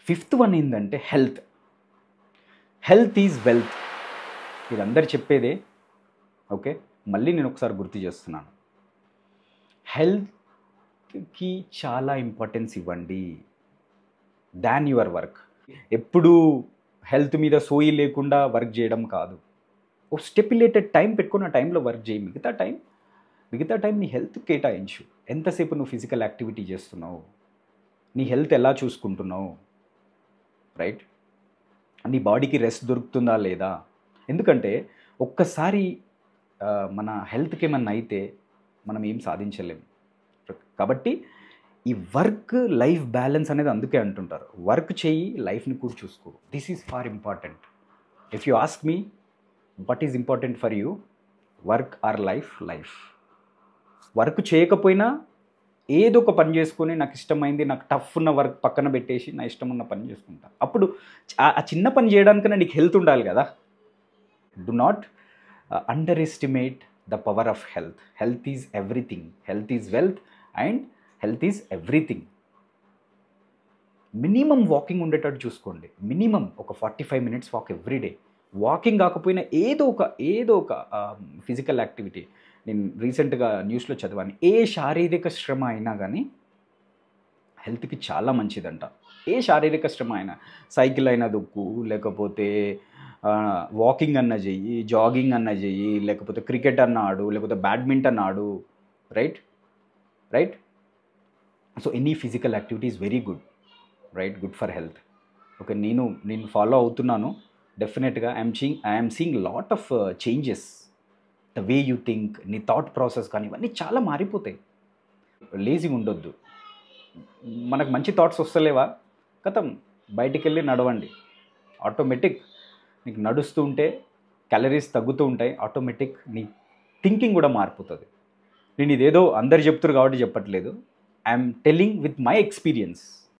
Fifth one ఏంటంటే health. Health is wealth. ఇది అందరు చెప్పేదే. ఓకే, మళ్ళీ నేను ఒకసారి గుర్తు చేస్తున్నాను. హెల్త్కి చాలా ఇంపార్టెన్స్ ఇవ్వండి దాన్ యువర్ వర్క్. ఎప్పుడు హెల్త్ మీద సోయి లేకుండా వర్క్ చేయడం కాదు. ఒక స్టెప్యులేటెడ్ టైం పెట్టుకున్న టైంలో వర్క్ చేయి. మిగతా టైం నీ హెల్త్ కేటాయించు. ఎంతసేపు నువ్వు ఫిజికల్ యాక్టివిటీ చేస్తున్నావు, నీ హెల్త్ ఎలా చూసుకుంటున్నావు, రైట్? నీ బాడీకి రెస్ట్ దొరుకుతుందా లేదా? ఎందుకంటే ఒక్కసారి మన హెల్త్కి ఏమన్నా అయితే మనం ఏం సాధించలేము. కాబట్టి ఈ వర్క్ లైఫ్ బ్యాలెన్స్ అనేది అందుకే అంటుంటారు, వర్క్ చేయి, లైఫ్ని కూడా చూసుకో. This is far important. If you ask me what is important for you, work or life? Life. Work చేయకపోయినా ఏదో ఒక పని చేసుకొని నాకు ఇష్టమైంది, నాకు టఫ్ ఉన్న వర్క్ పక్కన పెట్టేసి నా ఇష్టం ఉన్న పని చేసుకుంటా. అప్పుడు ఆ చిన్న పని చేయడానికన్నా నీకు హెల్త్ ఉండాలి కదా. Do not under estimate the power of health. Health is everything. Health is wealth and health is everything. Minimum walking ఉండేటట్టు చూసుకోండి. మినిమం ఒక 45 minutes వాక్ ఎవ్రీడే. వాకింగ్ కాకపోయినా ఏదో ఒక ఫిజికల్ యాక్టివిటీ. నేను రీసెంట్గా న్యూస్లో చదివాను, ఏ శారీరక శ్రమ అయినా కానీ హెల్త్కి చాలా మంచిదంట. ఏ శారీరక శ్రమ అయినా, సైకిల్ అయినా దొక్కు, లేకపోతే వాకింగ్ అన్న చెయ్యి, జాగింగ్ అన్న చెయ్యి, లేకపోతే క్రికెట్ అన్న ఆడు, లేకపోతే బ్యాడ్మింటన్ ఆడు, right? So any physical activity is very good, right? Good for health. Okay, నేను ఫాలో అవుతున్నాను డెఫినెట్గా. I'm seeing lot of changes. The way you think, నీ థాట్ ప్రాసెస్ కానీ ఇవన్నీ చాలా మారిపోతాయి. లేజీగా ఉండొద్దు. మనకు మంచి థాట్స్ వస్తలేవా, కథం బయటికి వెళ్ళి నడవండి. ఆటోమేటిక్ నీకు నడుస్తూ ఉంటే క్యాలరీస్ తగ్గుతూ ఉంటాయి. ఆటోమేటిక్ నీ థింకింగ్ కూడా మారిపోతుంది. నేను ఇదేదో అందరు చెప్తారు కాబట్టి చెప్పట్లేదు. I'm telling with my experience.